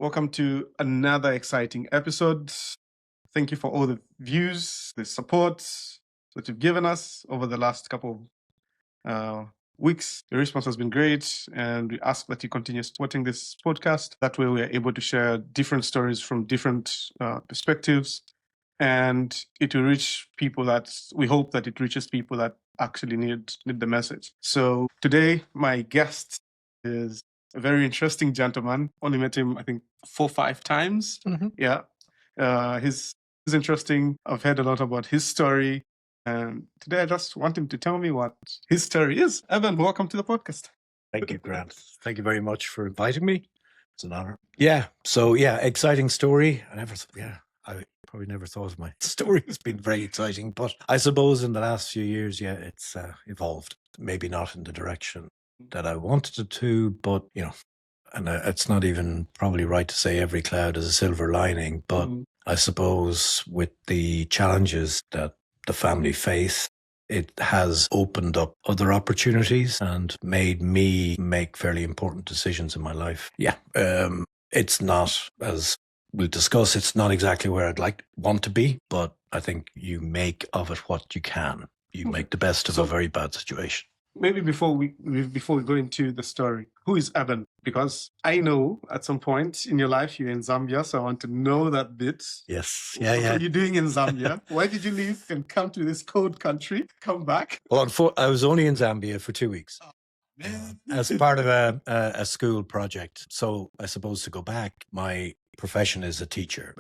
Welcome to another exciting episode. Thank you for all the views, the support that you've given us over the last couple of weeks. The response has been great, and we ask that you continue supporting this podcast. That way, we are able to share different stories from different perspectives, and it will reach people that we hope that it reaches people that actually need the message. So today, my guest is a very interesting gentleman. Only met him, I think, 4 or 5 times. Yeah. He's interesting. I've heard a lot about his story. And today I just want him to tell me what his story is. Eben, welcome to the podcast. Thank you, Grant. Thank you very much for inviting me. It's an honor. Exciting story. I probably never thought my story has been very exciting, but I suppose in the last few years, it's evolved. Maybe not in the direction that I wanted it to, but, and it's not even probably right to say every cloud is a silver lining, but I suppose with the challenges that the family face, it has opened up other opportunities and made me make fairly important decisions in my life. It's not, as we'll discuss, it's not exactly where I'd want to be, but I think you make of it what you can. You make the best of a very bad situation. Maybe before we go into the story, who is Eben? Because I know at some point in your life you're in Zambia, so I want to know that bit. Yes. What are you doing in Zambia? Why did you leave and come to this cold country? Come back? Well, I was only in Zambia for 2 weeks. As part of a school project. So I suppose to go back, my profession is a teacher.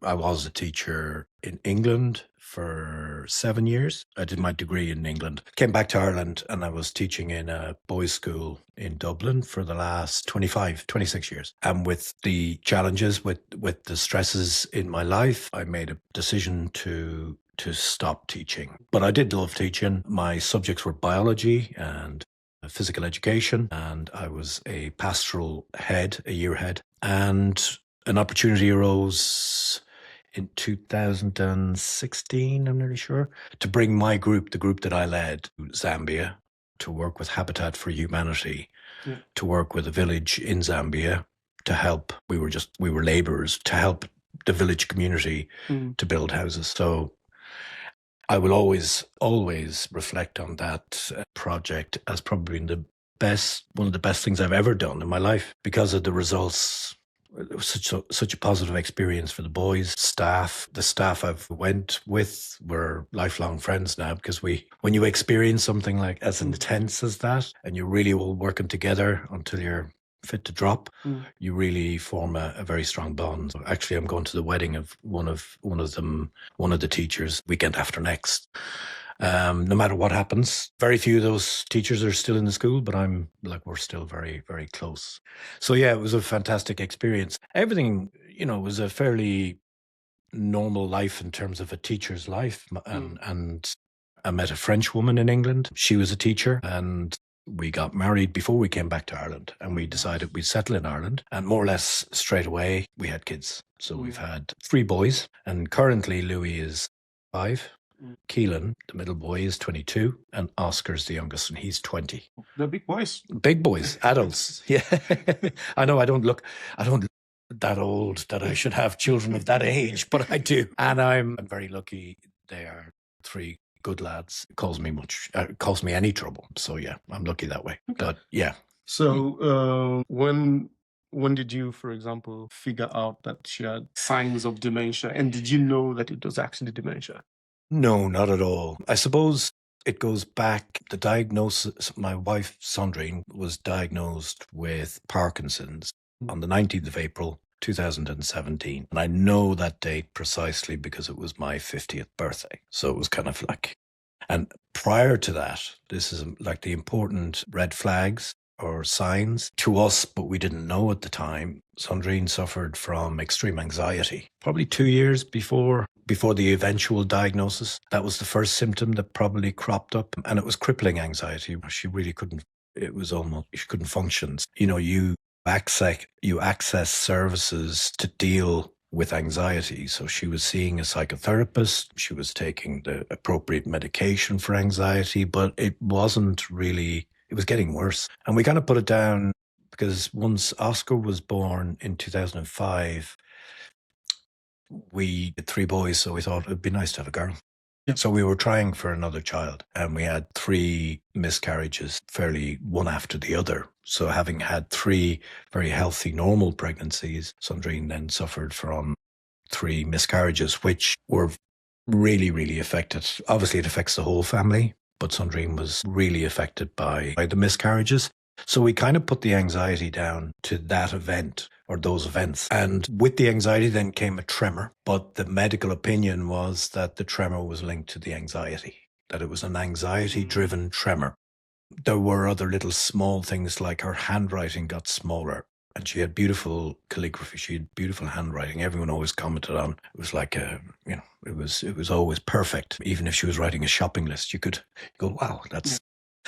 I was a teacher in England for 7 years. I did my degree in England. Came back to Ireland and I was teaching in a boys' school in Dublin for the last 26 years. And with the challenges, with the stresses in my life, I made a decision to stop teaching. But I did love teaching. My subjects were biology and physical education, and I was a pastoral head, a year head. And an opportunity arose in 2016, I'm nearly sure, to bring my group, the group that I led, to Zambia, to work with Habitat for Humanity, to work with a village in Zambia, to help. We were laborers, to help the village community to build houses. So I will always reflect on that project as probably one of the best things I've ever done in my life because of the results. It was such a positive experience for the boys, staff. The staff I've went with were lifelong friends now because when you experience something like as intense as that and you're really all working together until you're fit to drop, you really form a very strong bond. So actually, I'm going to the wedding of one of the teachers weekend after next. No matter what happens, very few of those teachers are still in the school, but we're still very, very close. So it was a fantastic experience. Everything, was a fairly normal life in terms of a teacher's life. And I met a French woman in England. She was a teacher, and we got married before we came back to Ireland, and we decided we'd settle in Ireland. And more or less straight away, we had kids. So we've had 3 boys, and currently Louis is 5. Keelan, the middle boy, is 22, and Oscar's the youngest, and he's 20. They're big boys. Big boys, adults. Yeah. I know I don't look that old that I should have children of that age, but I do. And I'm very lucky they are 3 good lads. Calls me any trouble. So I'm lucky that way. Okay. But So when did you, for example, figure out that she had signs of dementia, and did you know that it was actually dementia? No, not at all. I suppose it goes back, the diagnosis. My wife, Sandrine, was diagnosed with Parkinson's on the 19th of April, 2017. And I know that date precisely because it was my 50th birthday. So it was kind of and prior to that, this is like the important red flags or signs to us, but we didn't know at the time. Sandrine suffered from extreme anxiety, probably 2 years before the eventual diagnosis. That was the first symptom that probably cropped up, and it was crippling anxiety. She really couldn't, she couldn't function. You access services to deal with anxiety. So she was seeing a psychotherapist. She was taking the appropriate medication for anxiety, but it wasn't really, it was getting worse. And we kind of put it down because once Oscar was born in 2005, we had 3 boys, so we thought it'd be nice to have a girl. Yeah. So we were trying for another child, and we had 3 miscarriages, fairly one after the other. So having had 3 very healthy, normal pregnancies, Sandrine then suffered from 3 miscarriages, which were really, really affected. Obviously, it affects the whole family, but Sandrine was really affected by the miscarriages. So we kind of put the anxiety down to that event or those events. And with the anxiety then came a tremor. But the medical opinion was that the tremor was linked to the anxiety, that it was an anxiety-driven tremor. There were other little small things, like her handwriting got smaller. And she had beautiful calligraphy. She had beautiful handwriting. Everyone always commented on it was like it was always perfect. Even if she was writing a shopping list, you could go, wow, that's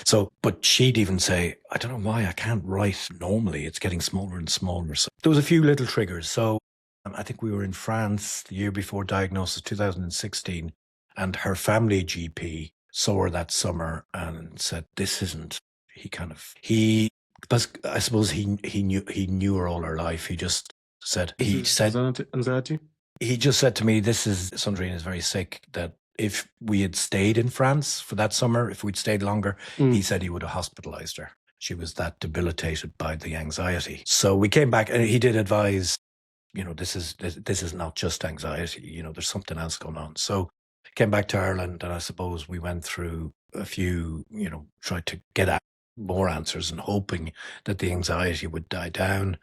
so. But she'd even say, I don't know why I can't write normally. It's getting smaller and smaller. So there was a few little triggers. So I think we were in France the year before diagnosis, 2016, and her family GP saw her that summer and said, "This isn't." But I suppose he knew her all her life. He just said anxiety. He just said to me, Sandrine is very sick, that if we had stayed in France for that summer, if we'd stayed longer, he said he would have hospitalized her. She was that debilitated by the anxiety. So we came back, and he did advise, this is not just anxiety, there's something else going on. So came back to Ireland, and I suppose we went through a few, tried to get at more answers and hoping that the anxiety would die down.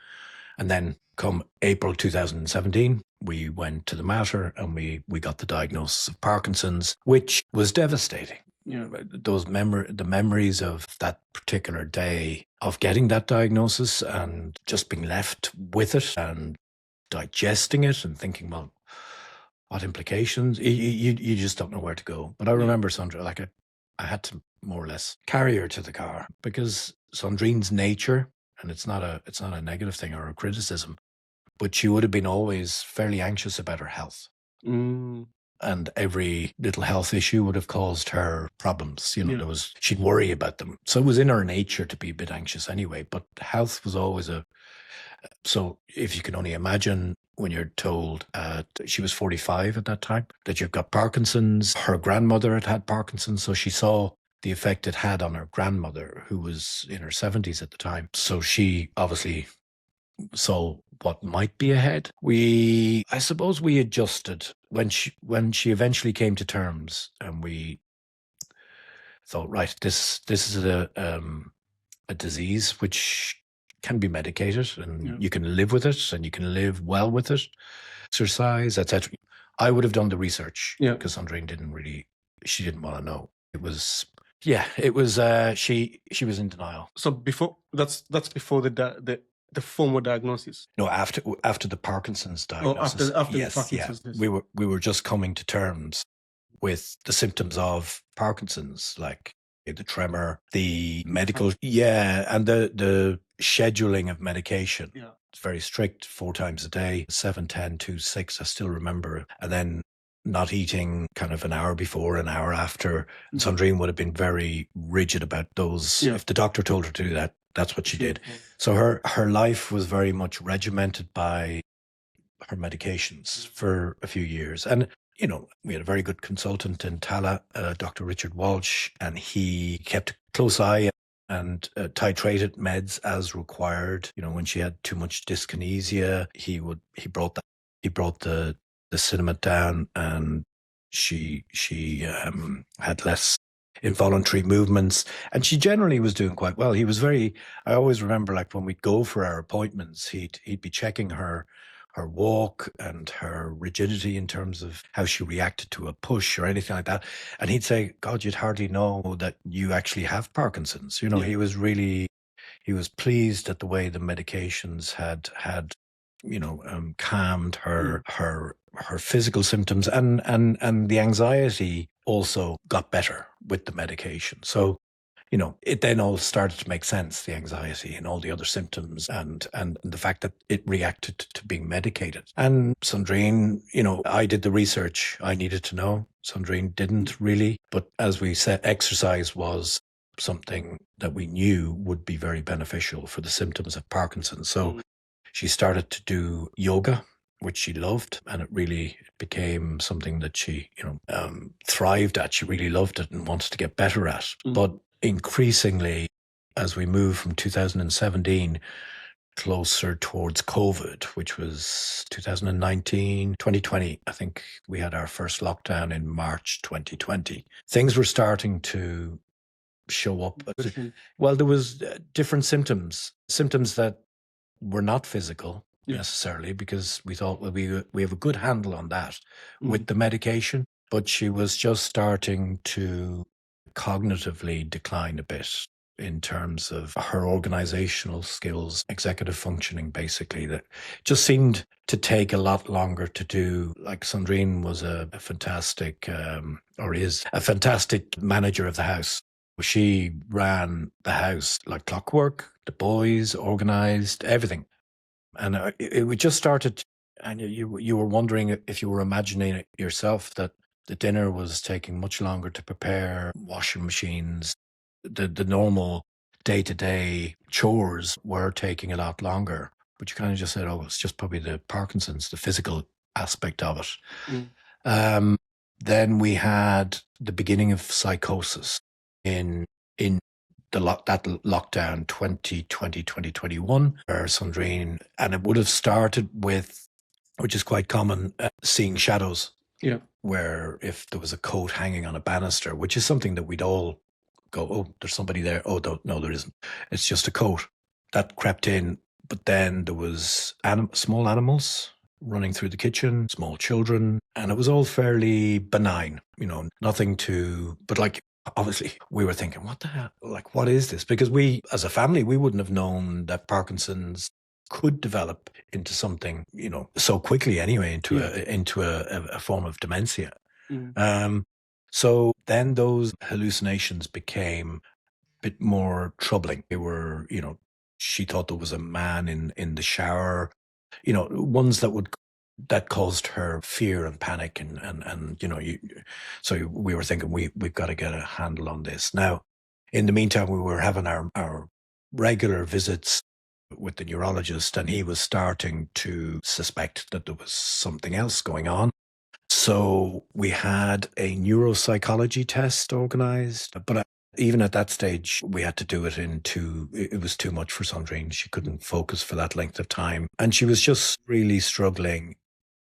And then come April 2017, we went to the Mater and we got the diagnosis of Parkinson's, which was devastating. The memories of that particular day of getting that diagnosis and just being left with it and digesting it and thinking, well, what implications? You just don't know where to go. But I remember Sandra, I had to more or less carry her to the car, because Sandrine's nature, and it's not a negative thing or a criticism, but she would have been always fairly anxious about her health. And every little health issue would have caused her problems. She'd worry about them. So it was in her nature to be a bit anxious anyway, but health was always so if you can only imagine, when you're told, she was 45 at that time, that you've got Parkinson's. Her grandmother had Parkinson's, so she saw the effect it had on her grandmother, who was in her 70s at the time. So she obviously saw what might be ahead. I suppose we adjusted when she eventually came to terms, and we thought, right, this is a disease which can be medicated, and you can live with it, and you can live well with it, exercise, etc. I would have done the research, because Sandrine didn't want to know. It was she was in denial. So that's before the formal diagnosis. No, after the Parkinson's diagnosis. After the Parkinson's. Yes. We were just coming to terms with the symptoms of Parkinson's, like the tremor, the medical, and the scheduling of medication. Yeah. It's very strict, 4 times a day, 7, 10, 2, 6, I still remember. And then not eating kind of an hour before, an hour after. And Sandrine would have been very rigid about those. Yeah. If the doctor told her to do that, that's what she did. Yeah. So her life was very much regimented by her medications for a few years. And we had a very good consultant in Tala, Dr. Richard Walsh, and he kept a close eye and titrated meds as required. When she had too much dyskinesia, he brought the cinnamon down, and she had less involuntary movements, and she generally was doing quite well. I always remember, like, when we'd go for our appointments, he'd be checking her walk and her rigidity in terms of how she reacted to a push or anything like that. And he'd say, God, you'd hardly know that you actually have Parkinson's. He was pleased at the way the medications had calmed her physical symptoms, and the anxiety also got better with the medication. So it then all started to make sense, the anxiety and all the other symptoms, and the fact that it reacted to being medicated. And Sandrine, I did the research I needed to know. Sandrine didn't really. But as we said, exercise was something that we knew would be very beneficial for the symptoms of Parkinson's. So she started to do yoga, which she loved, and it really became something that she, thrived at. She really loved it and wanted to get better at. But increasingly, as we moved from 2017 closer towards COVID, which was 2019, 2020, I think we had our first lockdown in March 2020. Things were starting to show up. Well, there was different symptoms that were not physical necessarily, because we thought, well, we have a good handle on that with the medication, but she was just starting to cognitively decline a bit in terms of her organizational skills, executive functioning, basically, that just seemed to take a lot longer to do. Like Sandrine was a fantastic, or is a fantastic manager of the house. She ran the house like clockwork, the boys organized everything. And it just started, and you were wondering if you were imagining it yourself, that the dinner was taking much longer to prepare, washing machines, the normal day-to-day chores were taking a lot longer. But you kind of just said, oh, it's just probably the Parkinson's, the physical aspect of it. Then we had the beginning of psychosis in that lockdown 2020, 2021, where Sandrine, and it would have started with, which is quite common, seeing shadows. Yeah. Where if there was a coat hanging on a banister, which is something that we'd all go, oh, there's somebody there. Oh, no, there isn't. It's just a coat. That crept in. But then there was small animals running through the kitchen, small children, and it was all fairly benign, nothing but like, obviously we were thinking, what the hell, like, what is this? Because we, as a family, we wouldn't have known that Parkinson's could develop into something, so quickly anyway, into a form of dementia. So then those hallucinations became a bit more troubling. They were, she thought there was a man in the shower, ones that caused her fear and panic, and so we were thinking, we've got to get a handle on this. Now, in the meantime, we were having our regular visits with the neurologist, and he was starting to suspect that there was something else going on. So we had a neuropsychology test organized, but even at that stage, we had to do it it was too much for Sandrine. She couldn't focus for that length of time, and she was just really struggling.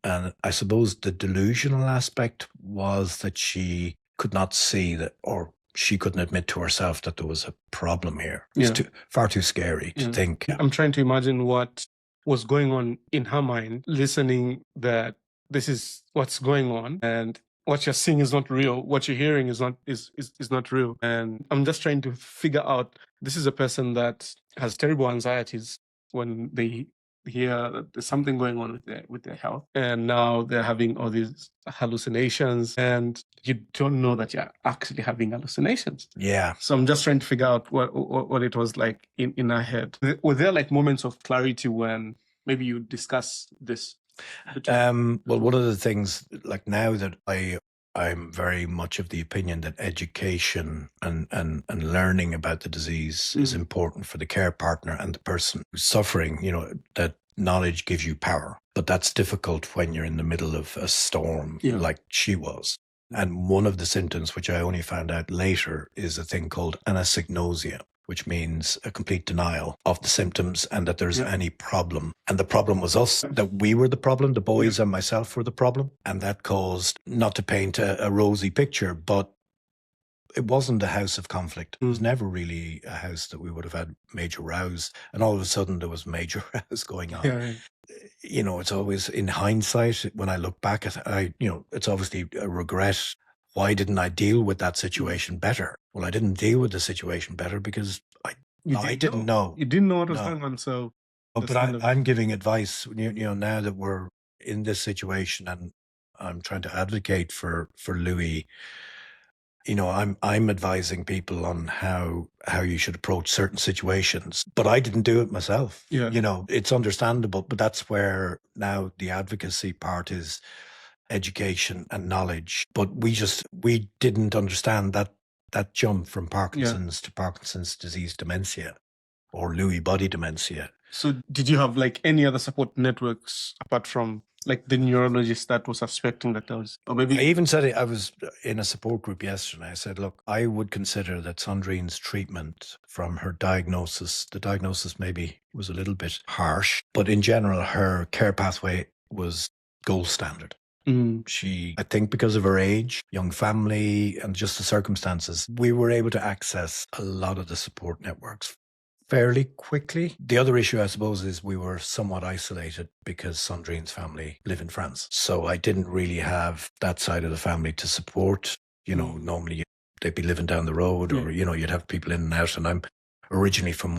And I suppose the delusional aspect was that she could not see that, or she couldn't admit to herself that there was a problem here. It's far too scary to think. I'm trying to imagine what was going on in her mind, listening that this is what's going on, and what you're seeing is not real. What you're hearing is not real. And I'm just trying to figure out, this is a person that has terrible anxieties when they hear that there's something going on with their health, and now they're having all these hallucinations, and you don't know that you're actually having hallucinations. Yeah. So I'm just trying to figure out what it was like in our head. Were there like moments of clarity when maybe you discuss this? Well, one of the things, like, now that I'm very much of the opinion that education and learning about the disease is important for the care partner and the person who's suffering, that knowledge gives you power. But that's difficult when you're in the middle of a storm like she was. And one of the symptoms, which I only found out later, is a thing called anosognosia, which means a complete denial of the symptoms and that there's any problem. And the problem was us, that we were the problem, the boys and myself were the problem. And that caused, not to paint a rosy picture, but it wasn't a house of conflict. It was never really a house that we would have had major rows. And all of a sudden there was major rows going on. Yeah. It's always, in hindsight, when I look back at it, it's obviously a regret. Why didn't I deal with that situation better? Well, I didn't deal with the situation better because I didn't know. You didn't know what was going on, so... But I'm giving advice, now that we're in this situation, and I'm trying to advocate for Lewy. I'm advising people on how you should approach certain situations, but I didn't do it myself. Yeah. It's understandable, but that's where now the advocacy part is education and knowledge. But we didn't understand that that jump from Parkinson's to Parkinson's disease dementia or Lewy Body Dementia. So did you have like any other support networks apart from like the neurologist that was suspecting that there was, or maybe? I even said it, I was in a support group yesterday. I said, look, I would consider that Sandrine's treatment from her diagnosis, the diagnosis maybe was a little bit harsh, but in general, her care pathway was gold standard. She, I think because of her age, young family, and just the circumstances, we were able to access a lot of the support networks fairly quickly. The other issue, I suppose, is we were somewhat isolated because Sandrine's family live in France. So I didn't really have that side of the family to support. You know, normally they'd be living down the road or, you know, you'd have people in and out. And I'm originally from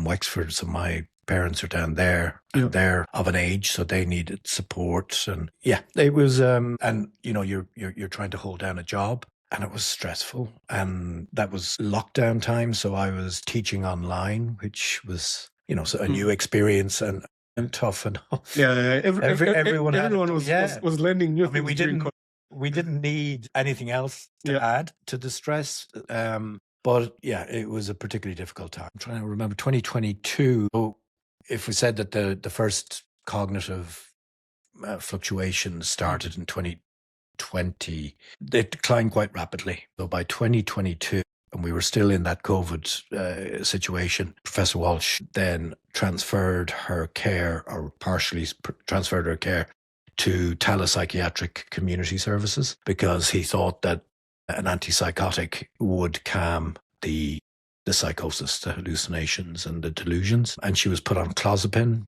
Wexford, so my parents are down there and they're of an age, so they needed support. And yeah, it was, and you know, you're trying to hold down a job. And it was stressful. And that was lockdown time. So I was teaching online, which was, you know, a new experience and tough enough. Yeah, everyone was learning new. I mean, we didn't need anything else to add to the stress. But yeah, it was a particularly difficult time. I'm trying to remember 2022. If we said that the first cognitive fluctuations started in 2020, they declined quite rapidly. So by 2022, and we were still in that COVID situation, Professor Walsh then transferred her care, or partially transferred her care, to telepsychiatric community services because he thought that an antipsychotic would calm the psychosis, the hallucinations and the delusions. And she was put on clozapine,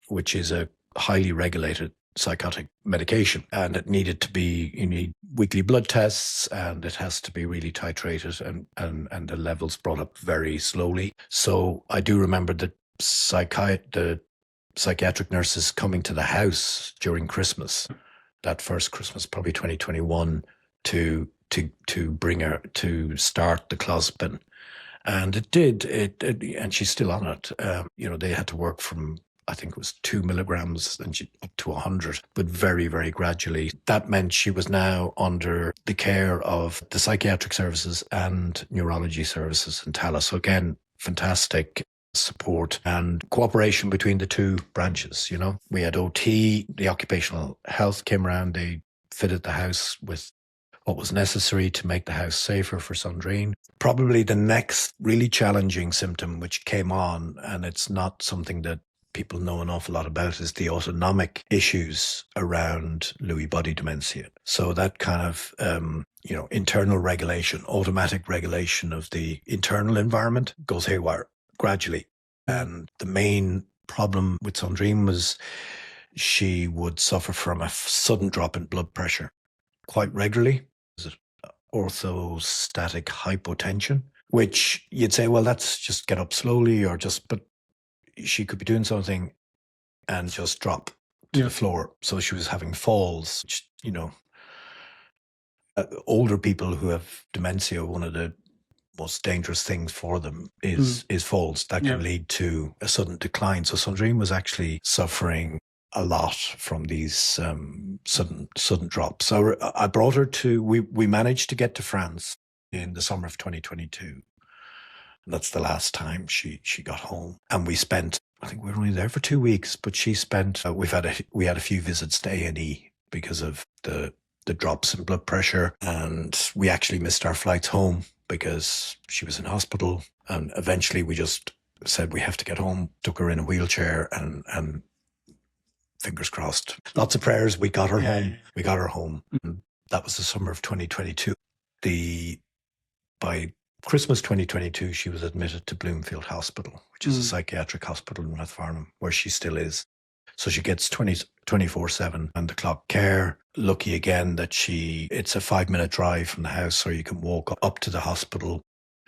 which is a highly regulated psychotic medication, and it needed to be, you need weekly blood tests, and it has to be really titrated and the levels brought up very slowly. So I do remember the psychiatric nurses coming to the house during Christmas, that first Christmas, probably 2021, to bring her to start the clozapine. And it did, and she's still on it. You know, they had to work from, I think it was 2 milligrams and up to 100, but very, very gradually. That meant she was now under the care of the psychiatric services and neurology services in Tallaght. So again, fantastic support and cooperation between the two branches. You know, we had OT, the occupational health came around, they fitted the house with what was necessary to make the house safer for Sandrine. Probably the next really challenging symptom which came on, and it's not something that people know an awful lot about, is the autonomic issues around Lewy body dementia. So that kind of, you know, internal regulation, automatic regulation of the internal environment goes haywire gradually. And the main problem with Sandrine was she would suffer from a sudden drop in blood pressure quite regularly. Orthostatic hypotension, which you'd say, well, that's just get up slowly or just, but she could be doing something and just drop to the floor. So she was having falls, which, you know, older people who have dementia, one of the most dangerous things for them is falls. That can lead to a sudden decline. So Sandrine was actually suffering a lot from these sudden drops. So I brought her to, we managed to get to France in the summer of 2022. That's the last time she got home. And we spent, I think we were only there for 2 weeks, but she spent, we had a few visits to A&E because of the drops in blood pressure. And we actually missed our flights home because she was in hospital. And eventually we just said, we have to get home, took her in a wheelchair and fingers crossed. Lots of prayers. We got her home. We got her home. And that was the summer of 2022. By Christmas 2022, she was admitted to Bloomfield Hospital, which is a psychiatric hospital in North Farnham, where she still is. So she gets 24/7 and the clock care. Lucky again that it's a 5-minute drive from the house, so you can walk up to the hospital.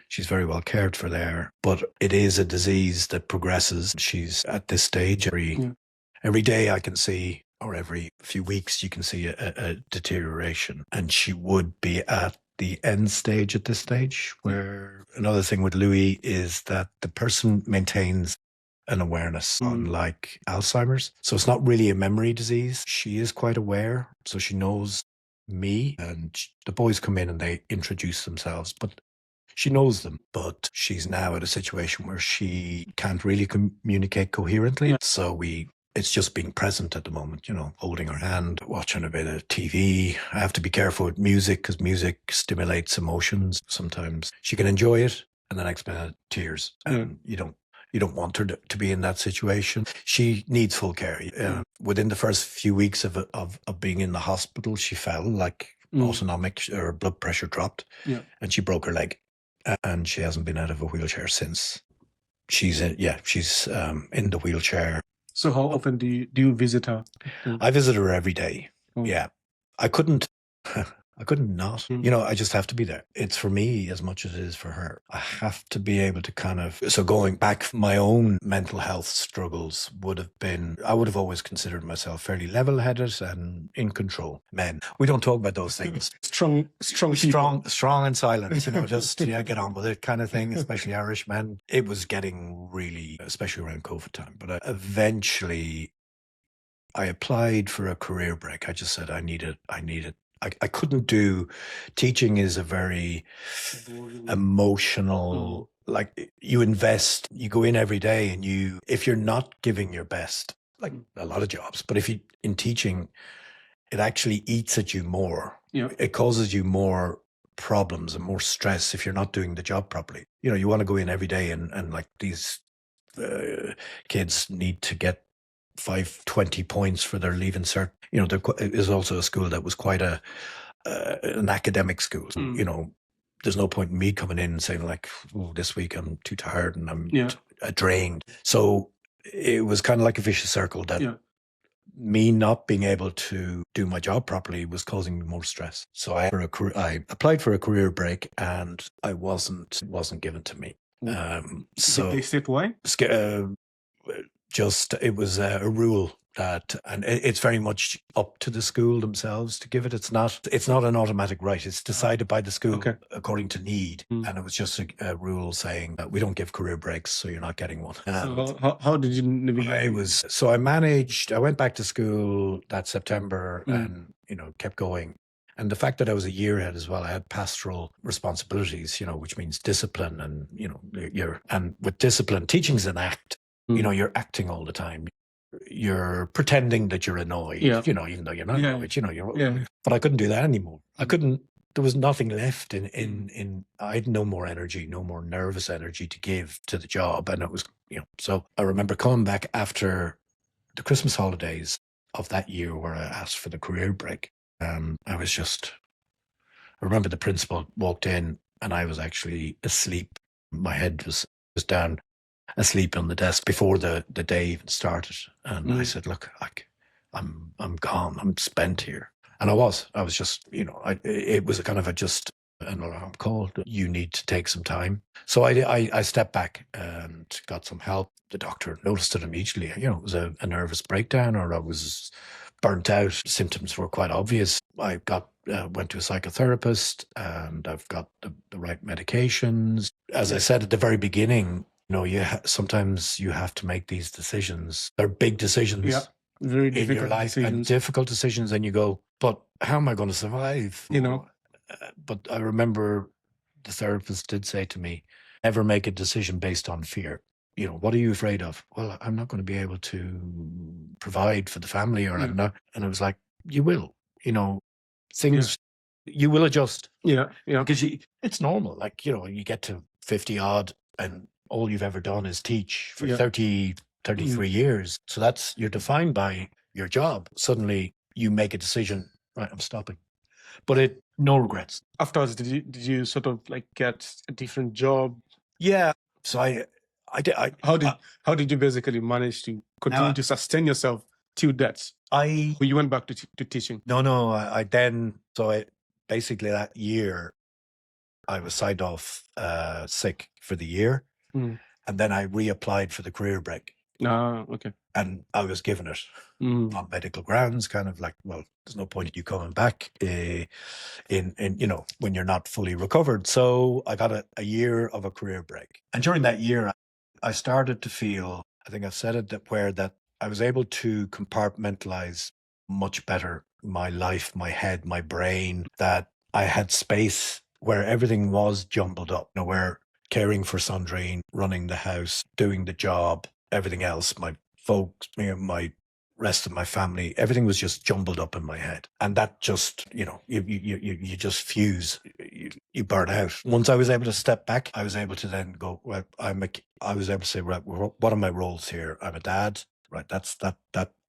She's very well cared for there, but it is a disease that progresses. She's at this stage every day I can see, or every few weeks, you can see a deterioration. And she would be at the end stage at this stage, where another thing with Lewy is that the person maintains an awareness, unlike Alzheimer's. So it's not really a memory disease. She is quite aware. So she knows me, and the boys come in and they introduce themselves. But She knows them, but she's now at a situation where she can't really communicate coherently. So it's just being present at the moment, holding her hand, watching a bit of TV. I have to be careful with music because music stimulates emotions. Sometimes she can enjoy it and the next minute tears. And you don't want her to be in that situation. She needs full care. Within the first few weeks of being in the hospital, she fell autonomic, her blood pressure dropped and she broke her leg. And she hasn't been out of a wheelchair since. She's in the wheelchair. So how often do you visit her? I visit her every day. Oh. Yeah. I couldn't not. I just have to be there. It's for me as much as it is for her. I have to be able to so going back, my own mental health struggles I would have always considered myself fairly level-headed and in control. Men, we don't talk about those things. Strong and silent, just get on with it kind of thing, especially Irish men. It was getting really, especially around COVID time. But eventually I applied for a career break. I just said, I need it. I couldn't do, teaching is a very emotional, you invest, you go in every day and if you're not giving your best, like a lot of jobs, but in teaching, it actually eats at you more. It causes you more problems and more stress if you're not doing the job properly. You want to go in every day and like these kids need to get 20 points for their leaving cert. There is also a school that was quite an academic school. There's no point in me coming in and saying this week I'm too tired and I'm drained. So it was kind of like a vicious circle that me not being able to do my job properly was causing me more stress. So I applied for a career break and it wasn't given to me. So they said why? It was a rule that, and it's very much up to the school themselves to give it. It's not an automatic right. It's decided by the school according to need. And it was just a rule saying that we don't give career breaks, so you're not getting one. So how did you navigate? So I went back to school that September and, kept going. And the fact that I was a year ahead as well, I had pastoral responsibilities, which means discipline and, and with discipline, teaching's an act. You're acting all the time. You're pretending that you're annoyed, even though you're not annoyed, But I couldn't do that anymore. There was nothing left in I had no more energy, no more nervous energy to give to the job. And it was, so I remember coming back after the Christmas holidays of that year where I asked for the career break. I remember the principal walked in and I was actually asleep. My head was down, asleep on the desk before the day even started. And I said, look, I'm gone. I'm spent here. And I was just, it was a kind of an alarm call. You need to take some time. So I stepped back and got some help. The doctor noticed it immediately. It was a nervous breakdown or I was burnt out. Symptoms were quite obvious. I went to a psychotherapist and I've got the right medications. As I said at the very beginning, sometimes you have to make these decisions. They're big decisions very in your life and difficult decisions. And you go, but how am I going to survive? But I remember the therapist did say to me, never make a decision based on fear. What are you afraid of? Well, I'm not going to be able to provide for the family or I'm not. And I was like, you will, things, you will adjust. Because it's normal. You get to 50 odd and all you've ever done is teach for 33 years. So you're defined by your job. Suddenly you make a decision, right, I'm stopping. But no regrets. Afterwards, did you sort of get a different job? Yeah. So I did. How did you basically manage to continue to sustain yourself till that? You went back to teaching? No. Basically that year, I was signed off sick for the year. And then I reapplied for the career break. Okay. And I was given it on medical grounds, kind of like, well, there's no point in you coming back when you're not fully recovered. So I got a year of a career break. And during that year, I started to feel, I think I've said it, that I was able to compartmentalize much better my life, my head, my brain, that I had space where everything was jumbled up, where caring for Sandrine, running the house, doing the job, everything else, my folks, my rest of my family, everything was just jumbled up in my head. And that just, you just fuse, you burn out. Once I was able to step back, I was able to then go, well, I was able to say, right, what are my roles here? I'm a dad, right? That's that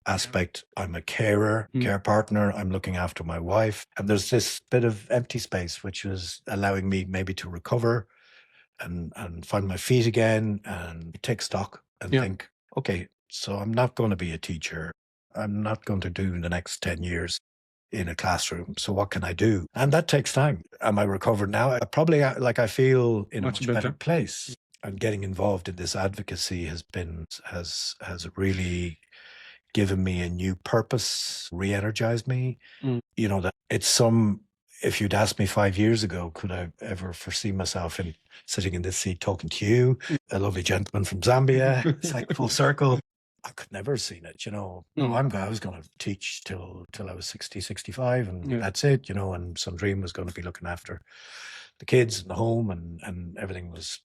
aspect. I'm a carer, care partner. I'm looking after my wife. And there's this bit of empty space, which was allowing me maybe to recover and find my feet again and take stock and think, okay, so I'm not going to be a teacher. I'm not going to do the next 10 years in a classroom. So what can I do? And that takes time. Am I recovered now? I probably, I feel in a much better place. And getting involved in this advocacy has really given me a new purpose, re-energized me. That if you'd asked me 5 years ago, could I ever foresee myself sitting in this seat talking to you, a lovely gentleman from Zambia? It's like full circle. I could never have seen it, I was going to teach till I was 60, 65 and that's it, and Sandrine was going to be looking after the kids and the home and everything was,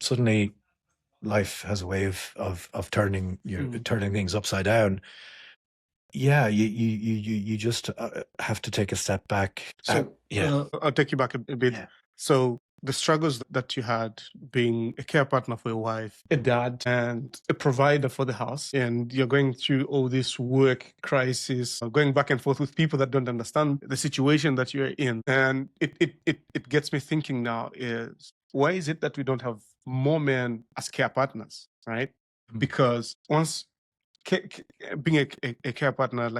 suddenly life has a way of turning turning things upside down. Yeah, you just have to take a step back. So I'll take you back a bit. Yeah. So the struggles that you had being a care partner for your wife, a dad, and a provider for the house, and you're going through all this work crisis, going back and forth with people that don't understand the situation that you're in. And it gets me thinking now is, why is it that we don't have more men as care partners, right? Because once being a care partner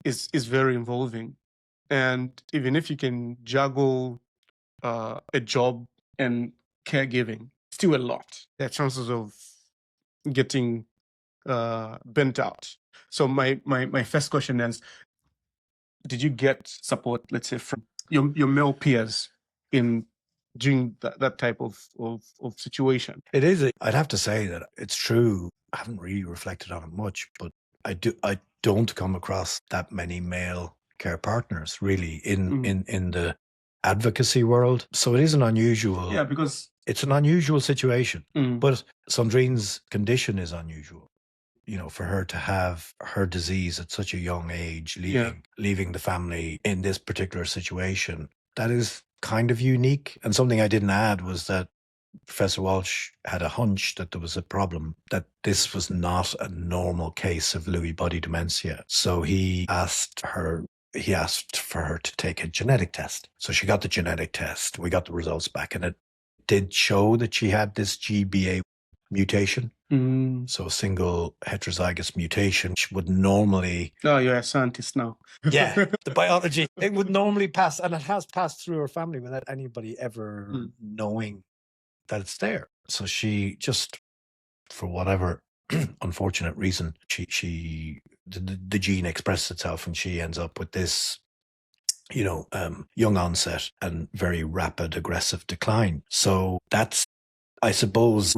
is very involving, and even if you can juggle a job and caregiving, still a lot. There are chances of getting burnt out. So my first question is, did you get support, let's say, from your male peers in during that type of situation? It is. I'd have to say that it's true. I haven't really reflected on it much, but I don't come across that many male care partners really in the advocacy world. So it is an unusual. Yeah, because it's an unusual situation. But Sandrine's condition is unusual. For her to have her disease at such a young age, leaving the family in this particular situation, that is kind of unique. And something I didn't add was that Professor Walsh had a hunch that there was a problem, that this was not a normal case of Lewy Body Dementia. So he asked for her to take a genetic test. So she got the genetic test. We got the results back, and it did show that she had this GBA mutation. So a single heterozygous mutation, which would normally... Oh, you're a scientist now. Yeah, the biology. It would normally pass, and it has passed through her family without anybody ever knowing that it's there. So she just, for whatever unfortunate reason, the gene expresses itself, and she ends up with this, young onset and very rapid aggressive decline. So that's, I suppose,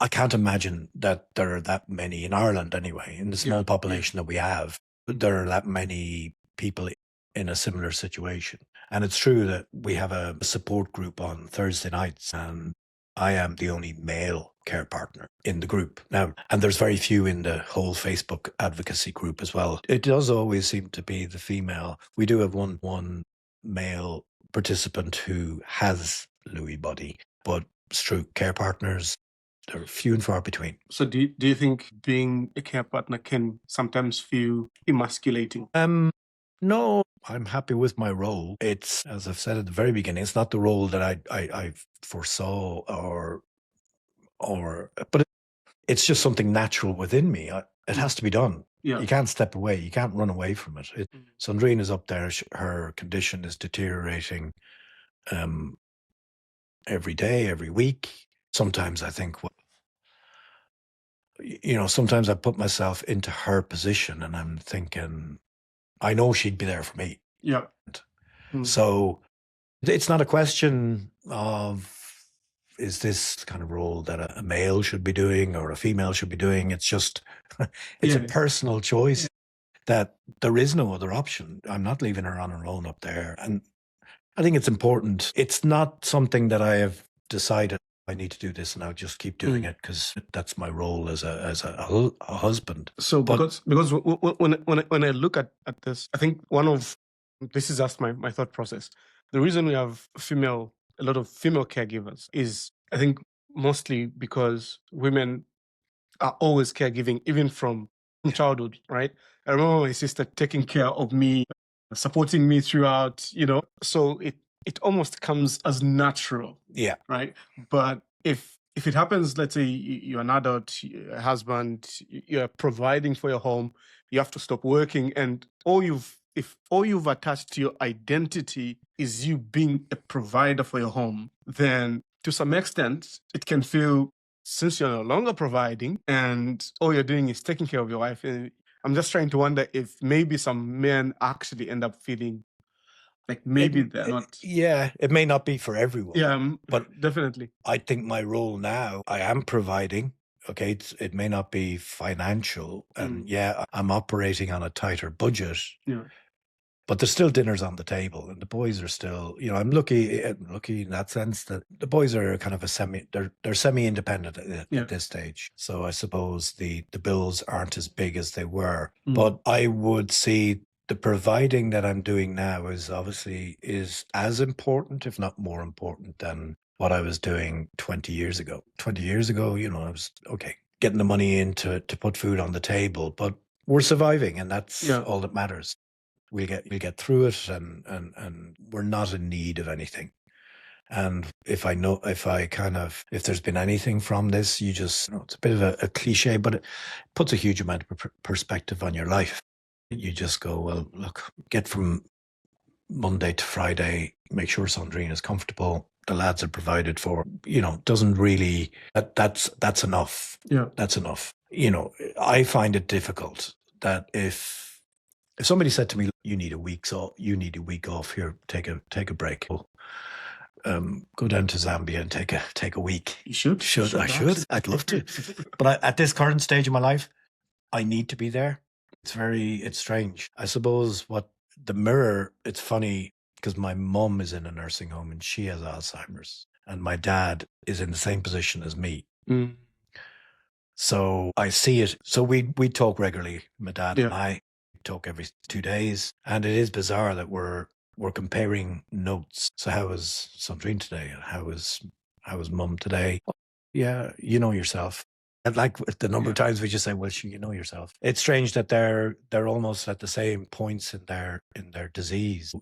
I can't imagine that there are that many in Ireland anyway, in the small population that we have, there are that many people in a similar situation. And it's true that we have a support group on Thursday nights, and I am the only male care partner in the group now. And there's very few in the whole Facebook advocacy group as well. It does always seem to be the female. We do have one male participant who has Lewy body, but it's true, care partners, they're few and far between. So do you think being a care partner can sometimes feel emasculating? No, I'm happy with my role. It's, as I've said at the very beginning, it's not the role that I foresaw but it's just something natural within me. It has to be done. Yeah. You can't step away. You can't run away from it. Sandrine is up there. Her condition is deteriorating every day, every week. Sometimes I think, sometimes I put myself into her position and I'm thinking, I know she'd be there for me. Yeah. So it's not a question of, is this kind of role that a male should be doing or a female should be doing? It's just, it's a personal choice that there is no other option. I'm not leaving her on her own up there. And I think it's important. It's not something that I have decided I need to do this and I'll just keep doing it because that's my role as a husband. So because when I look at this, I think this is just my thought process. The reason we have a lot of female caregivers is, I think, mostly because women are always caregiving, even from childhood, right? I remember my sister taking care of me, supporting me throughout, so it almost comes as natural. Yeah. Right. But if it happens, let's say you're an adult, a husband, you're providing for your home, you have to stop working, and if all you've attached to your identity is you being a provider for your home, then to some extent it can feel, since you're no longer providing and all you're doing is taking care of your wife, I'm just trying to wonder if maybe some men actually end up feeling like maybe they're not. Yeah, it may not be for everyone. Yeah, but definitely. I think my role now, I am providing. Okay, it may not be financial, and I'm operating on a tighter budget. Yeah. But there's still dinners on the table, and the boys are still, I'm lucky in that sense that the boys are kind of they're semi-independent at this stage. So I suppose the bills aren't as big as they were. But I would see the providing that I'm doing now is as important, if not more important, than what I was doing 20 years ago. 20 years ago, I was, getting the money in to put food on the table, but we're surviving, and that's all that matters. We'll get through it, and we're not in need of anything. And if there's been anything from this, you just, it's a bit of a cliche, but it puts a huge amount of perspective on your life. You just go, well, look, get from Monday to Friday, make sure Sandrine is comfortable, the lads are provided for, doesn't really, that's enough. Yeah. That's enough. I find it difficult that if somebody said to me, you need a week off here, take a break. Go down to Zambia and take a week. You should. I should. I'd love to. But at this current stage of my life, I need to be there. It's strange. I suppose the mirror, it's funny because my mum is in a nursing home and she has Alzheimer's, and my dad is in the same position as me. So I see it. So we talk regularly, my dad and I talk every 2 days, and it is bizarre that we're comparing notes. So how was Sandrine today? And how was mum today? Yeah, you know yourself. And like the number of times we just say, well, you know yourself. It's strange that they're almost at the same points in their disease.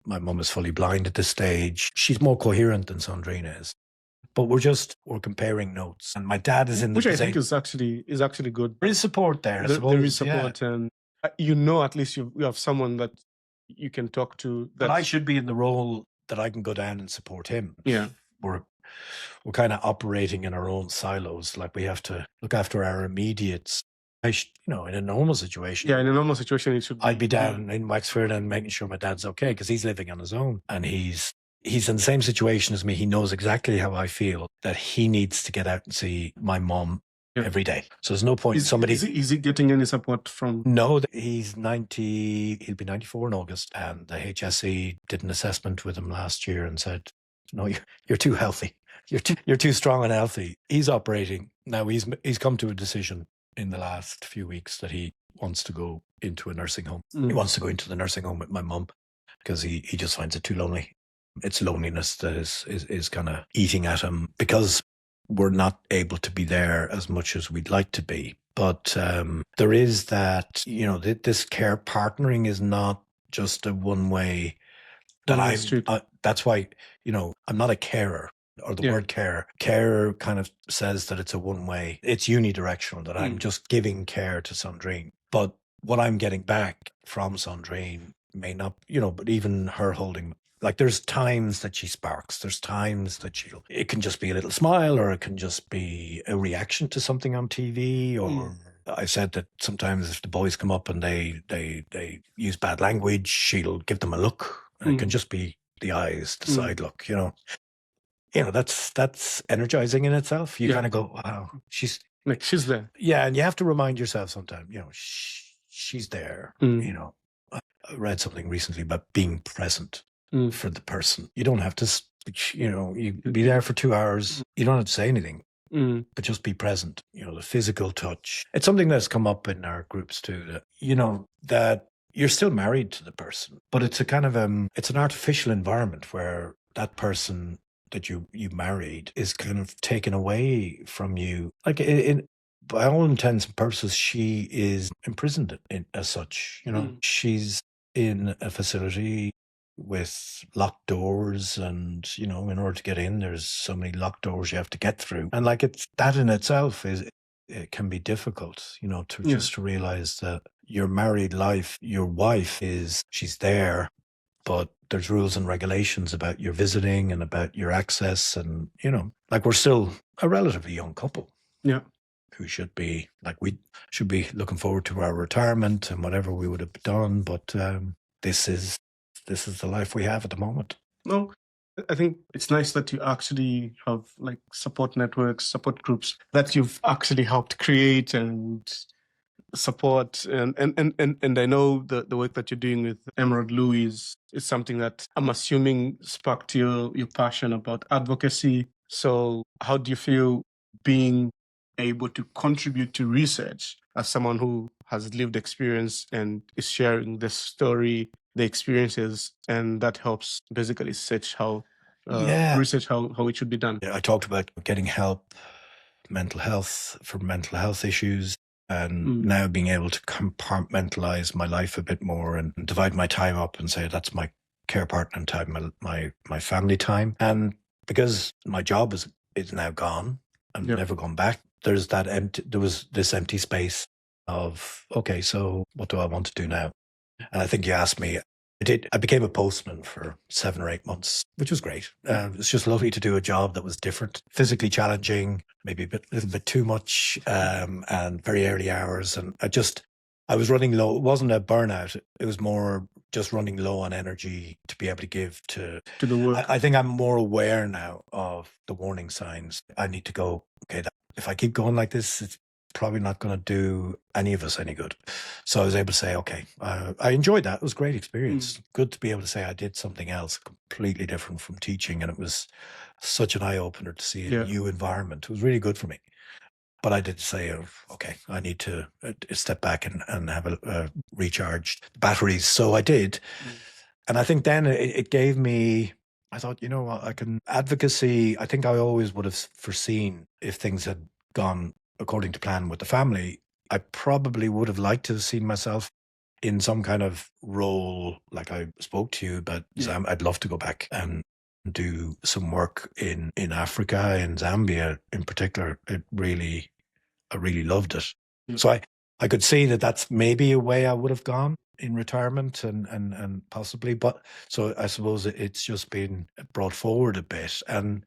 My mum is fully blind at this stage. She's more coherent than Sandrine is. But we're comparing notes, and my dad is in which I think is actually good. There is support there. There is support, and at least you have someone that you can talk to. But I should be in the role that I can go down and support him. Yeah, we're kind of operating in our own silos. Like, we have to look after our immediates. In a normal situation. Yeah, in a normal situation, I'd be down in Wexford and making sure my dad's okay, because he's living on his own, and he's in the same situation as me. He knows exactly how I feel, that he needs to get out and see my mom every day. So there's no point Is he getting any support from? No, he's 90. He'll be 94 in August, and the HSE did an assessment with him last year and said, no, you're too healthy. You're too strong and healthy. He's operating now. He's come to a decision in the last few weeks that he wants to go into a nursing home. He wants to go into the nursing home with my mum because he just finds it too lonely. It's loneliness that is kind of eating at him, because we're not able to be there as much as we'd like to be. But there is that, this care partnering is not just a one way. That's why, I'm not a carer, or the word care. Care kind of says that it's a one way. It's unidirectional, that I'm just giving care to Sandrine. But what I'm getting back from Sandrine may not, but even her holding. Like, there's times that she sparks. There's times that it can just be a little smile, or it can just be a reaction to something on TV. Or I said that sometimes if the boys come up and they use bad language, she'll give them a look. And it can just be the eyes, the side look, that's energizing in itself. You kind of go, wow, she's there. Yeah. And you have to remind yourself sometimes, she's there. I read something recently about being present. for the person. You don't have to, you be there for 2 hours. You don't have to say anything, but just be present. The physical touch. It's something that's come up in our groups too, that you're still married to the person, but it's a kind of, it's an artificial environment where that person that you married is kind of taken away from you. Like by all intents and purposes, she is imprisoned as such. She's in a facility with locked doors, and in order to get in, there's so many locked doors you have to get through, and it's that in itself it can be difficult, just to realize that your married life, your wife she's there, but there's rules and regulations about your visiting and about your access, and we're still a relatively young couple. Yeah. Who should be we should be looking forward to our retirement and whatever we would have done, but this is the life we have at the moment. No, I think it's nice that you actually have support networks, support groups that you've actually helped create and support. And I know the work that you're doing with Emerald Louis is something that I'm assuming sparked your passion about advocacy. So how do you feel being able to contribute to research as someone who has lived experience and is sharing this story, the experiences, and that helps basically research how it should be done? I talked about getting help, mental health issues, and now being able to compartmentalize my life a bit more and divide my time up and say that's my care partner time, my family time. And because my job is now gone and never gone back, there was this empty space of, okay, so what do I want to do now? And I think you asked me, I became a postman for 7 or 8 months, which was great. It was just lovely to do a job that was different, physically challenging, maybe a little bit too much, and very early hours. And I was running low. It wasn't a burnout. It was more just running low on energy to be able to give to the work. I think I'm more aware now of the warning signs. I need to go, okay, if I keep going like this, it's probably not going to do any of us any good. So I was able to say, okay, I enjoyed that. It was a great experience. Good to be able to say I did something else completely different from teaching. And it was such an eye-opener to see a new environment. It was really good for me. But I did say, okay, I need to step back and have a recharged batteries. So I did. And I think then it gave me, I thought, I can advocacy. I think I always would have foreseen if things had gone according to plan with the family, I probably would have liked to have seen myself in some kind of role, like I spoke to you about. I'd love to go back and do some work in Africa, in Zambia in particular. I really loved it. So I could see that that's maybe a way I would have gone in retirement and possibly, but so I suppose it's just been brought forward a bit. And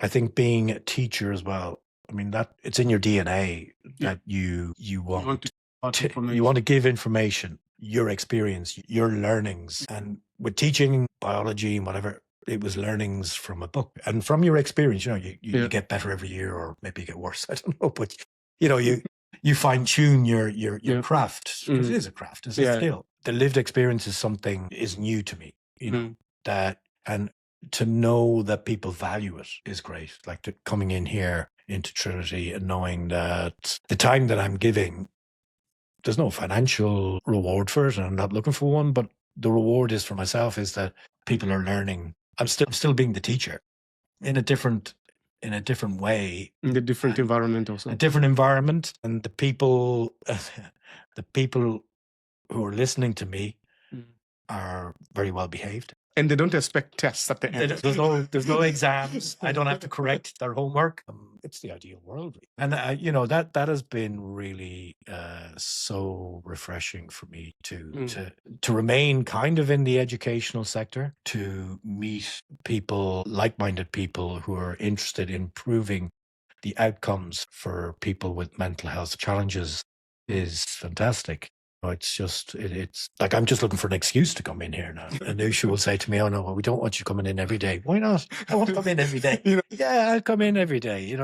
I think being a teacher as well, I mean, that it's in your DNA that you want to give information, your experience, your learnings. And with teaching biology and whatever, it was learnings from a book and from your experience. You get better every year, or maybe you get worse. I don't know, but you fine tune your craft. It is a craft, it's a skill. The lived experience is new to me. That, and to know that people value it is great. Like coming in here into Trinity and knowing that the time that I'm giving, there's no financial reward for it, and I'm not looking for one, but the reward is for myself is that people are learning. I'm still being the teacher in a different way. In a different environment also. A different environment, and the people who are listening to me are very well behaved. And they don't expect tests at the end. There's no exams. I don't have to correct their homework. It's the ideal world. And, that has been really so refreshing for me to remain kind of in the educational sector, to meet people, like-minded people who are interested in improving the outcomes for people with mental health challenges is fantastic. It's just, it's like I'm just looking for an excuse to come in here now. Anusha will say to me, oh no, well, we don't want you coming in every day. Why not? I want to come in every day. Yeah, I'll come in every day,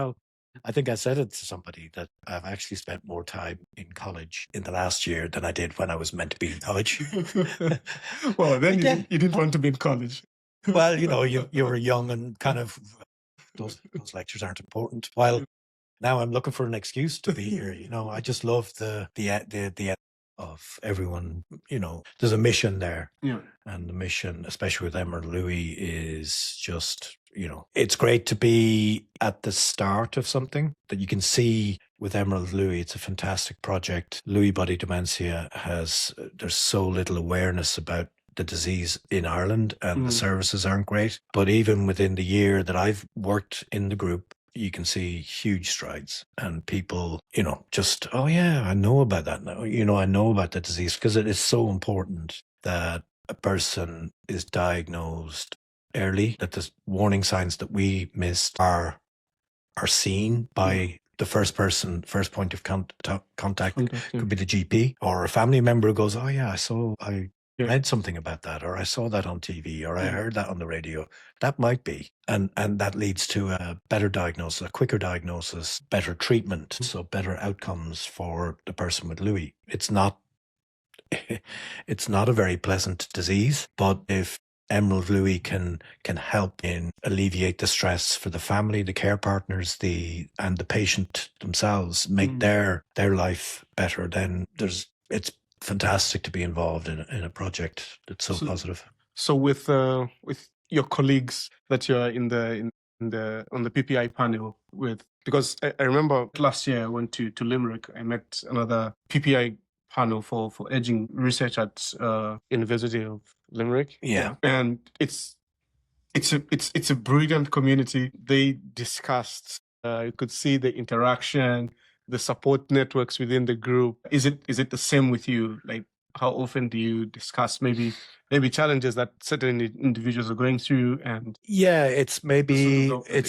I think I said it to somebody that I've actually spent more time in college in the last year than I did when I was meant to be in college. Well, then Yeah. you didn't want to be in college. Well, you were young and kind of those lectures aren't important. While now I'm looking for an excuse to be here. I just love the of everyone. There's a mission there. Yeah. And the mission, especially with Emerald Louis, is just, it's great to be at the start of something that you can see with Emerald Louis. It's a fantastic project. Lewy Body Dementia there's so little awareness about the disease in Ireland, and the services aren't great. But even within the year that I've worked in the group, you can see huge strides, and people, just, oh yeah, I know about that now. I know about the disease, because it is so important that a person is diagnosed early, that the warning signs that we missed are seen by the first point of contact. Could be the GP or a family member who goes, oh yeah, I read something about that, or I saw that on TV, or I heard that on the radio. That might be. And that leads to a better diagnosis, a quicker diagnosis, better treatment, so better outcomes for the person with Lewy. It's not a very pleasant disease, but if Emerald Louis can help in alleviate the stress for the family, the care partners, and the patient themselves, make their life better, then it's fantastic to be involved in a project that's so positive. So with your colleagues that you're on the PPI panel with, because I remember last year I went to Limerick. I met another PPI panel for aging research at University of Limerick. Yeah. And it's a brilliant community. They discussed, you could see the interaction, the support networks within the group. Is it the same with you? Like, how often do you discuss maybe challenges that certain individuals are going through? And it's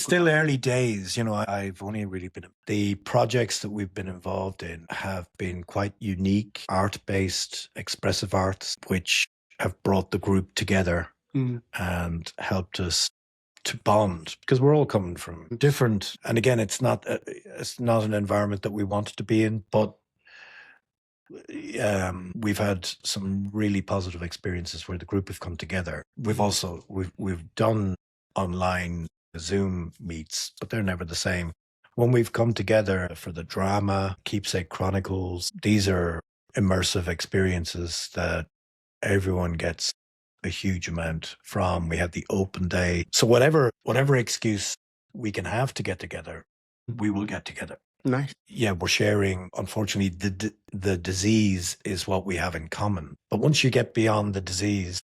still early days. I've only really the projects that we've been involved in have been quite unique, art-based, expressive arts, which have brought the group together and helped us to bond, because we're all coming from different. And again, it's not an environment that we wanted to be in, but we've had some really positive experiences where the group have come together. We've done online Zoom meets, but they're never the same. When we've come together for the drama, Keepsake Chronicles, these are immersive experiences that everyone gets a huge amount from. We had the open day. So whatever excuse we can have to get together, we will get together. Nice. Yeah, we're sharing. Unfortunately, the disease is what we have in common. But once you get beyond the disease,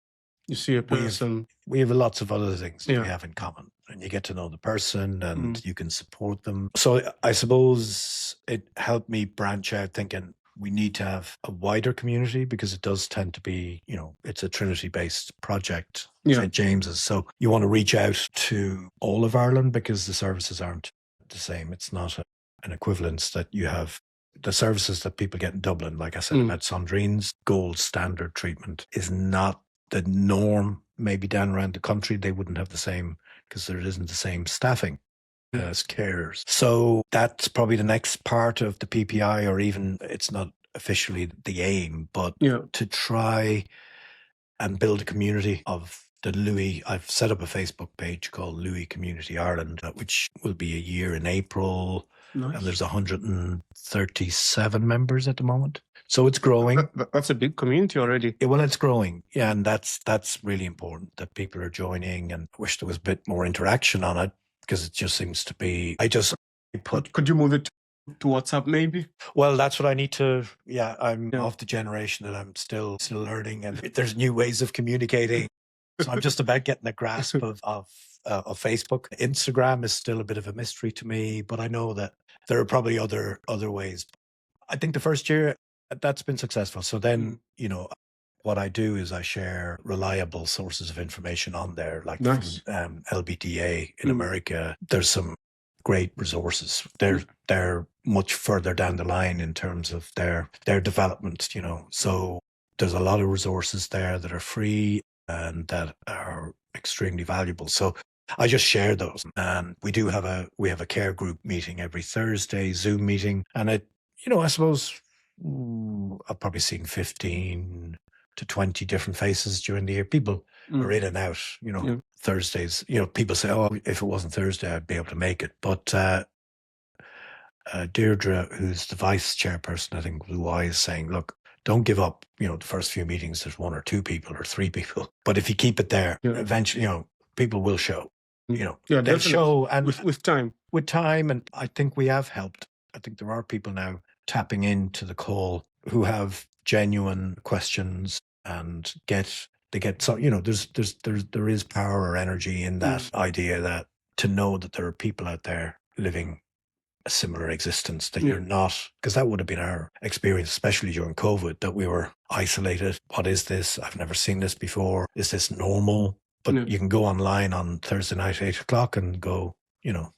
you see a person. We have lots of other things that we have in common. And you get to know the person, and you can support them. So I suppose it helped me branch out, thinking we need to have a wider community, because it does tend to be, it's a Trinity-based project, St. James's. So you want to reach out to all of Ireland, because the services aren't the same. It's not an equivalence that you have. The services that people get in Dublin, like I said about Sandrine's, gold standard treatment is not the norm. Maybe down around the country, they wouldn't have the same, because there isn't the same staffing as carers. So that's probably the next part of the PPI, or even it's not officially the aim, but to try and build a community of the Lewy. I've set up a Facebook page called Lewy Community Ireland, which will be a year in April. Nice. And there's 137 members at the moment. So it's growing. That's a big community already. Well, it's growing. Yeah, and that's really important that people are joining, and I wish there was a bit more interaction on it, because it just seems to be, Could you move it to WhatsApp maybe? Well, that's what I need to, I'm of the generation that I'm still learning, and there's new ways of communicating. So I'm just about getting a grasp of Facebook. Instagram is still a bit of a mystery to me, but I know that there are probably other ways. I think the first year that's been successful. So then, what I do is I share reliable sources of information on there, like from LBDA in America. There's some great resources. They're much further down the line in terms of their development, So there's a lot of resources there that are free and that are extremely valuable. So I just share those. And we have a care group meeting every Thursday, Zoom meeting. And I suppose I've probably seen 15 to 20 different faces during the year. People are in and out, Thursdays, people say, oh, if it wasn't Thursday, I'd be able to make it. But Deirdre, who's the vice chairperson, I think, Blue Eye, is saying, look, don't give up. The first few meetings, there's 1 or 2 people or 3 people. But if you keep it there, eventually, people will show. They'll show, and with time. With time, and I think we have helped. I think there are people now tapping into the call who have genuine questions and they get so there is power or energy in that idea, that to know that there are people out there living a similar existence, that you're not, because that would have been our experience, especially during COVID, that we were isolated. What is this? I've never seen this before. Is this normal? But you can go online on Thursday night, 8 o'clock, and go,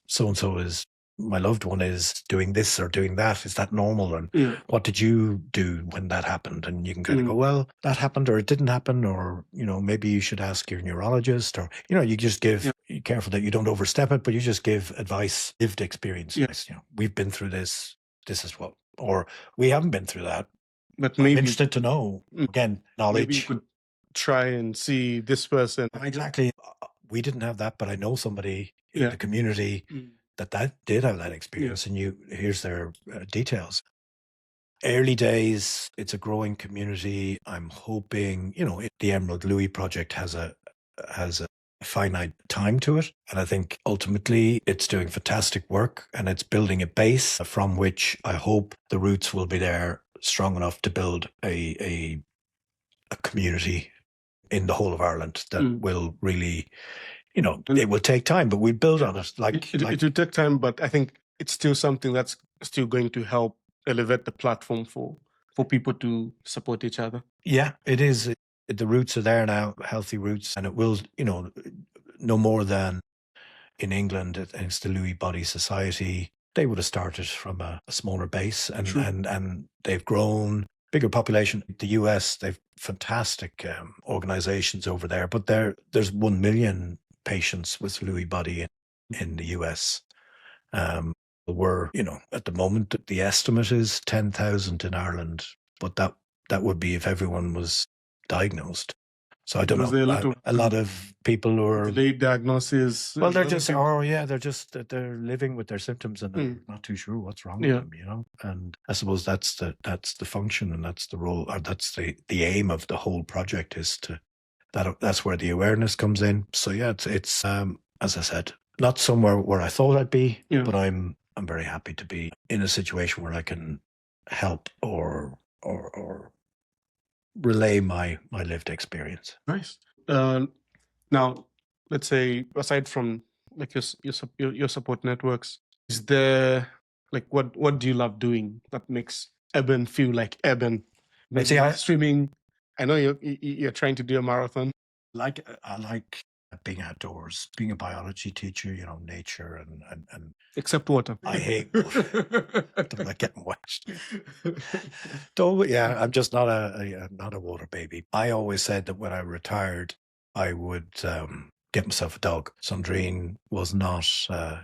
so-and-so is, my loved one is doing this or doing that. Is that normal? And what did you do when that happened? And you can kind of go, well, that happened, or it didn't happen, or, maybe you should ask your neurologist, or, you just give, be careful that you don't overstep it, but you just give advice, lived experience. We've been through this. This is what, or we haven't been through that. But maybe I'm interested to know, again, knowledge. Maybe you could try and see this person. Exactly. We didn't have that, but I know somebody in the community that did have that experience, and here's their details. Early days, it's a growing community. I'm hoping, the Emerald Louis project has a finite time to it, and I think ultimately it's doing fantastic work, and it's building a base from which I hope the roots will be there, strong enough to build a community in the whole of Ireland that will really, it will take time, but we build on it. It will take time, but I think it's still something that's still going to help elevate the platform for people to support each other. Yeah, it is. The roots are there now, healthy roots, and it will, no more than in England, it's the Lewy Body Society. They would have started from a smaller base, and they've grown. Bigger population. The US, they've fantastic organizations over there, but there's 1 million patients with Lewy body in the US. We're, at the moment, the estimate is 10,000 in Ireland, but that would be if everyone was diagnosed. So I don't know. A lot of people who are delayed diagnosis. Well, they're they're living with their symptoms and they're not too sure what's wrong with them, And I suppose that's the function, and that's the role, or that's the aim of the whole project, is that's where the awareness comes in. So it's as I said, not somewhere where I thought I'd be, but I'm very happy to be in a situation where I can help or relay my lived experience. Nice. Now, let's say, aside from like your support networks, is there what do you love doing that makes Eben feel like Eben? Streaming. I know you're trying to do a marathon. I like being outdoors, being a biology teacher. Nature and except water. I hate water. I don't like getting wet. I'm just not a water baby. I always said that when I retired, I would get myself a dog. Sandrine was not,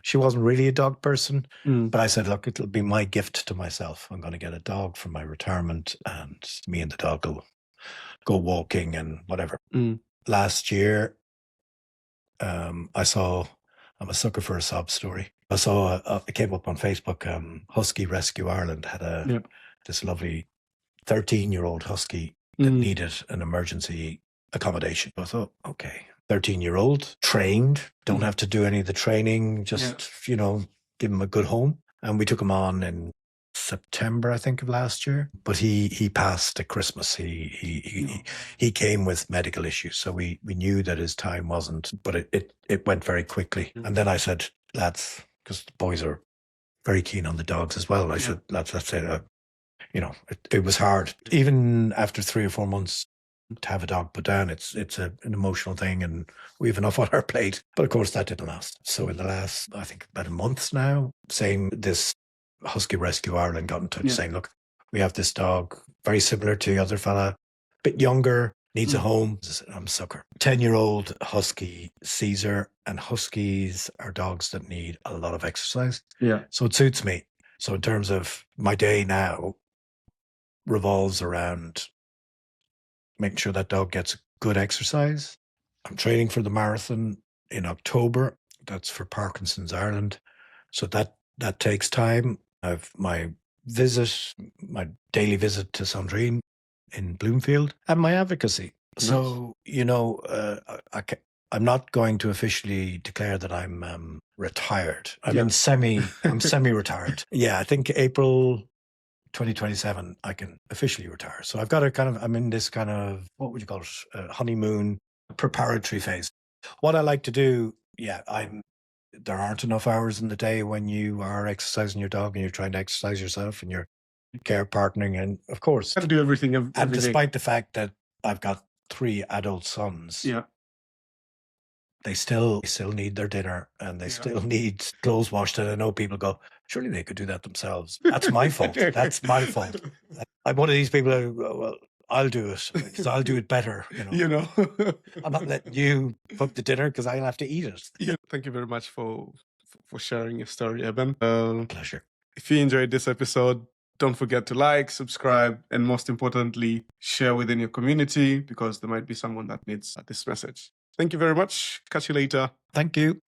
she wasn't really a dog person, but I said, look, it'll be my gift to myself. I'm going to get a dog for my retirement, and me and the dog will go walking and whatever. Last year, I'm a sucker for a sob story. I saw, it came up on Facebook, Husky Rescue Ireland had this lovely 13-year-old husky that needed an emergency accommodation. I thought, okay, 13-year-old, trained, don't have to do any of the training, just, give him a good home. And we took him on in September, I think, of last year. But he passed at Christmas. He came with medical issues, so we knew that his time wasn't. But it went very quickly. And then I said, lads, because the boys are very keen on the dogs as well. I said, lads, let's say that, it was hard. Even after 3 or 4 months to have a dog put down, it's an emotional thing, and we have enough on our plate. But of course, that didn't last. So in the last, I think, about a month now, saying this Husky Rescue Ireland got in touch saying, look, we have this dog, very similar to the other fella, bit younger, needs a home. I'm a sucker. 10-year-old husky, Caesar, and huskies are dogs that need a lot of exercise. Yeah. So it suits me. So in terms of my day now revolves around making sure that dog gets good exercise. I'm training for the marathon in October. That's for Parkinson's Ireland. So that takes time. I've my daily visit to Sandrine in Bloomfield, and my advocacy. Nice. So, I'm not going to officially declare that I'm retired. I'm semi-retired. Yeah, I think April 2027, I can officially retire. So I've got I'm in this kind of, what would you call it? Honeymoon preparatory phase. What I like to do, there aren't enough hours in the day when you are exercising your dog and you're trying to exercise yourself and you're care partnering. And of course, Got to do everything. and despite the fact that I've got 3 adult sons, they still need their dinner and they still need clothes washed. And I know people go, surely they could do that themselves. That's my fault. That's my fault. I'm one of these people who, well, I'll do it because I'll do it better. I'm not letting you cook the dinner because I'll have to eat it. Yeah. Thank you very much for sharing your story, Eben. Pleasure. If you enjoyed this episode, don't forget to like, subscribe, and most importantly, share within your community because there might be someone that needs this message. Thank you very much. Catch you later. Thank you.